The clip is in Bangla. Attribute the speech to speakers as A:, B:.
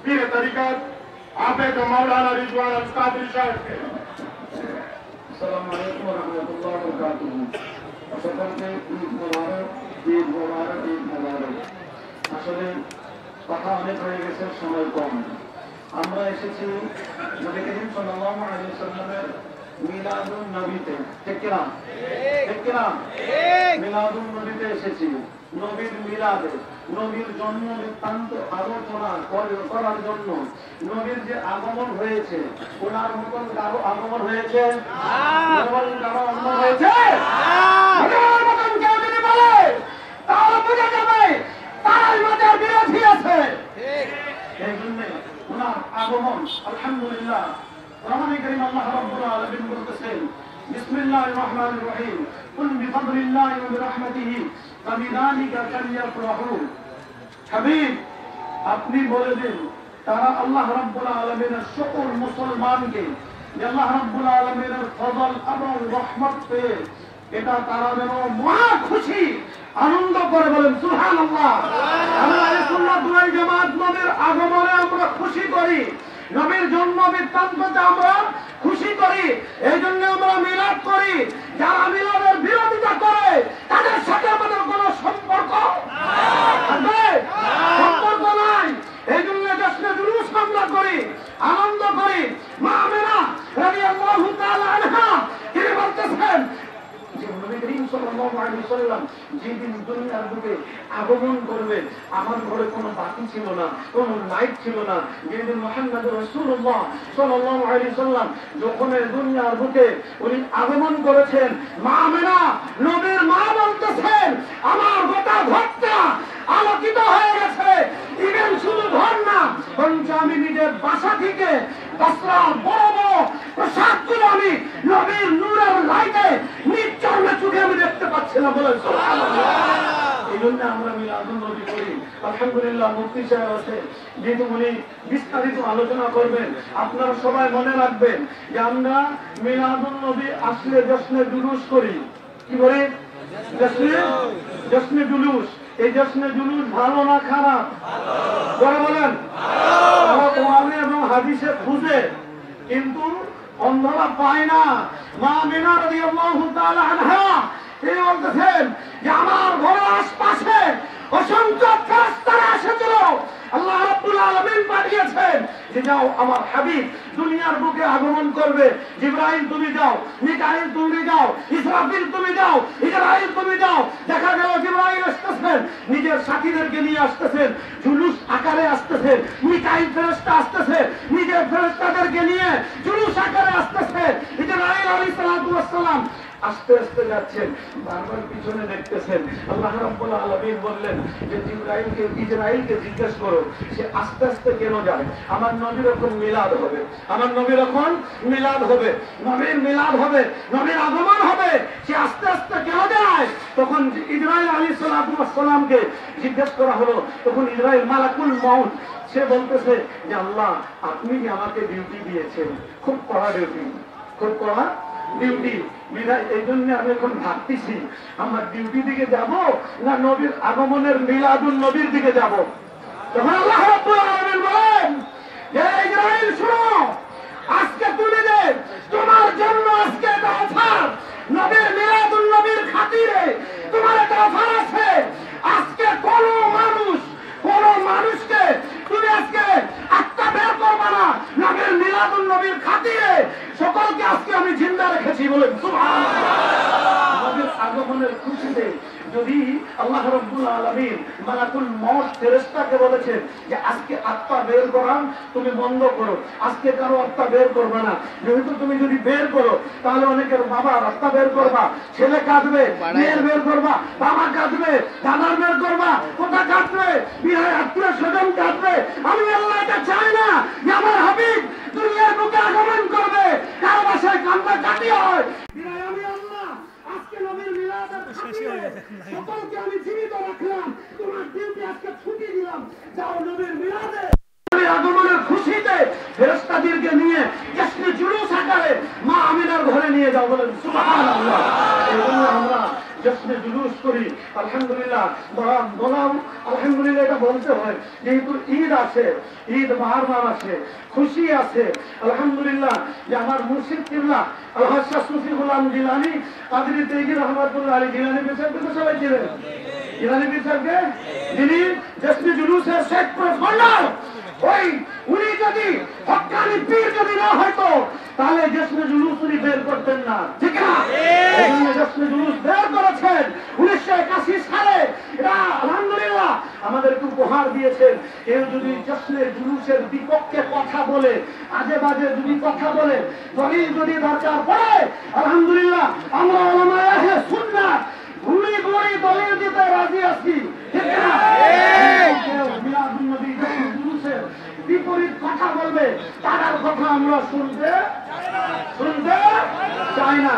A: पीर तरीकत आफेद मौलाना रिजवान अल कादरी साहब के।
B: अस्सलामु अलैकुम व रहमतुल्लाहि व बरकातुहू। সকলকে ঈদ মোবারক, ঈদ মোবারক, ঈদ মোবারক। আসলে কথা অনেক হয়ে গেছে, সময় কম। আমরা এসেছি নবী করিম সাল্লাল্লাহু আলাইহি ওয়াসাল্লামের মিলাদুন নবীতে। ঠিক কিনা? ঠিক কিনা? মিলাদুন নবীতে এসেছি, নবীর মিলাদে, নবীর জন্ম বৃত্তান্ত আলোচনা করার জন্য। নবীর যে আগমন হয়েছে, ওনার মতন কারো আগমন হয়েছে? কারো আগমন হয়েছে? তারা বুঝে যাবে তারাই মাঝের বিরোধী আছে। এই জন্য ওনার আগমন আলহামদুলিল্লাহ। রহমান করিম আল্লাহ রাব্বুল আলামিন বলতেছেন, বিসমিল্লাহির রহমানির রহিম, কুল বিফদলিল্লাহি ওয়া বিরহমাতিহি ফাবিযালিকা ফালইফরাহু। হাবিব, আপনি বলে দিন তারা আল্লাহ রাব্বুল আলামিনের সকল মুসলমানকে আল্লাহ রাব্বুল আলামিনের ফজল এবং রহমত পেয়ে এটা তারা যেন মহা খুশি আনন্দ করে। বলেন সুবহানাল্লাহ। আমরা আহলে সুন্নাত ওয়াল জামাত নবীর আগমনে আমরা খুশি করি, নবীর জন্ম বৃত্তান্ততে আমরা খুশি করি, এই জন্য আমরা মিলাদ করি। যারা মিলাদের বিরোধিতা করে তাদের সাথে আমাদের কোনো সম্পর্ক থাকবে? সম্পর্ক নাই। এই জন্য জশ্নে জুলুস আমরা করি, আনন্দ করি। মা আমিনা রাদিয়াল্লাহু তাআলা আনহা তিনি বলতেছেন, নবী করিম সাল্লাল্লাহু আলাইহি ওয়াসাল্লাম যেদিন দুনিয়ার বুকে আগমন করবে, আমার ঘরে কোনো বাতি ছিল না, কোনো লাইট ছিল না। যেদিন মুহাম্মদ রাসূলুল্লাহ সাল্লাল্লাহু আলাইহি ওয়াসাল্লাম যখন দুনিয়ার বুকে উনি আগমন করেছেন, মা আমিনা নবীর মা বলতেছেন, আমার গোটা ঘরটা আলোকিত হয়ে গেছে। ইভেন শুধু ঘর না, বরঞ্চ আমি নিজের বাসা থেকে বস্ত্র বড় বড় পোশাকগুলো আমি নবীর নূরের লাইটে নিজ চর্মে চোখে আমি দেখতে পাচ্ছি না। বলেন সুবহানাল্লাহ। এই জন্য আমরা মিলাদুন নবী করি। আলহামদুলিল্লাহ, মুফতি সাহেব আছে, যেহেতু উনি বিস্তারিত আলোচনা করবেন, আপনারা সবাই মনে রাখবেন যে আমরা মিলাদুন নবী আসলে জশ্নে জুলুস করি। কি করে? জশ্নে জুলুস। এই জশ্নে জুলুস ভালো না খারাপ? বলেন। কোরআনে এবং হাদিসে খুঁজে, কিন্তু অন্ধরা পায় না। মা আমিনা রাদিয়াল্লাহু তাআলা আনহা তিনি বলতেছেন যে আমার ঘরের আশপাশে অসংখ্য ফেরেশতারা এসেছিল। আল্লাহ রাব্বুল আলামিন পাঠিয়েছেন যে যাও, আমার হাবিব দুনিয়ার বুকে আগমন করবে। জিবরাইল তুমি যাও, মিকাইল তুমি যাও, ইসরাফিল তুমি যাও, ইসরাইল তুমি যাও। দেখা গেল জিবরাইল আসতেছেন, নিজের সাথীদেরকে নিয়ে আসতেছেন, জুলুস আকারে আসতেছেন। মিকাইল ফেরেশতা আসতেছে, নিজের ফেরেশতাদেরকে নিয়ে জুলুস আকারে আসতেছে। ইসরাইল আলাইহিস সালাতু ওয়াস সালাম আস্তে আস্তে যাচ্ছেন, বারবার পিছনে দেখতেছেন। আল্লাহ রাব্বুল আলামিন বললেন যে ইসরাইলকে জিজ্ঞেস করো সে আস্তে আস্তে কেন যায়। আমার নবীর এখন মিলাদ হবে, আমার নবীর এখন মিলাদ হবে, নবীর মিলাদ হবে, নবীর আগমন হবে, সে আস্তে আস্তে কেন যায়। তখন ইসরাইল আলাইহিস সালাতু ওয়াস সালামকে জিজ্ঞেস করা হলো। তখন ইসরাইল মালাকুল মউত সে বলতেছে যে আল্লাহ, আপনি কি আমাকে ডিউটি দিয়েছেন, খুব কড়া ডিউটি, খুব কড়া ডিউটি। এই জন্য আমি এখন ভাবতেছি আমার ডিউটি দিকে যাব না নবীর আগমনের মিলাদুন নবীর দিকে যাব। তখন আল্লাহ রাব্বুল আলামিন বলেন যে ইসরাইল শুনো, আজকে তুমি যে তোমার জন্য আজকে একটা অফার, নবীর মিলাদুন নবীর খাতিরে তোমার একটা অফার আছে। আজকে কোন মানুষকে তুমি আজকে আত্মা বের করবা না, নবীর মিলাদুন নবীর খাতিরে সকলকে আজকে আমি জিন্দা রেখেছি। বলেন সুবহানাল্লাহ। নবীর আগমনের খুশিতে যদি আল্লাহ রাব্বুল আলামিন মালাকুল মউত ফেরেশতাকে বলেছেন যে আজকে আত্মা বের করা তুমি বন্ধ করো, আজকে কারো আত্মা বের করবে না। যেহেতু তুমি যদি বের করো তাহলে অনেকের বাবার আত্মা বের করবা, ছেলে কাঁদবে, মেয়ের বের করবা, বাবা কাঁদবে, দাদার বের করবা, কোথা কাঁদবে, বিয়ে আত্মীয় স্বজন কাঁদবে। আমি আল্লাহ এটা চাই না যে আমার হাবিব দুনিয়ার বুকে আগমন করবে কারো বাসায় কান্না কাটি হয়। আমি আল্লাহ আজকে নবীর মিলাদের খাতিরে সকলকে আমি জীবিত রাখলাম, তোমার ডিউটি আজকে ছুটি দিলাম, যাও নবীর মিলাদে আগমনের খুশিতে ফেরেশতাদেরকে নিয়ে জশ্নে জুলুস আকারে মা আমিনার ঘরে নিয়ে যাও। বলেন সুবহানাল্লাহ। এই জন্য আমরা জশ্নে জুলুস করি। আলহামদুলিল্লাহ বললাম আলহামদুলিল্লাহ এটা বলতে হয়, যেহেতু ঈদ আছে, ঈদ বারবার আসে, খুশি আছে। আলহামদুলিল্লাহ যে আমার মুর্শিদ কিবলা আলহাজ শাহ সুফি গোলাম জিলানী কাদরি তেগি রহমাতুল্লাহ আলাইহি জিলানী পীর সাহেবকে তো সবাই চিনেন। জিলানী পীর সাহেবকে, যিনি জশ্নে জুলুসের শেখ প্রফন্ডার, ওই উনি যদি হক্কানি পীর যদি না হয়তো তাহলে জশ্নে জুলুস উনি বের করতেন না, ঠিক না? জশ্নে জুলুস বের করেছেন 1981 সালে। এটা আলহামদুলিল্লাহ আমাদেরকে উপহার দিয়েছেন। কেউ যদি জশ্নে জুলুসের বিপক্ষে কথা বলে, আজে বাজে যদি কথা বলে, দলিল যদি দরকার পড়ে, আলহামদুলিল্লাহ আমরা উলামায়ে আহলে সুন্নাত ঘুরি ঘুরি দলিল দিতে রাজি আছি, ঠিক না? মিলাদুন নবী জশ্নে জুলুসের বিপরীত কথা বলবে, তার কথা আমরা শুনতে চাই না।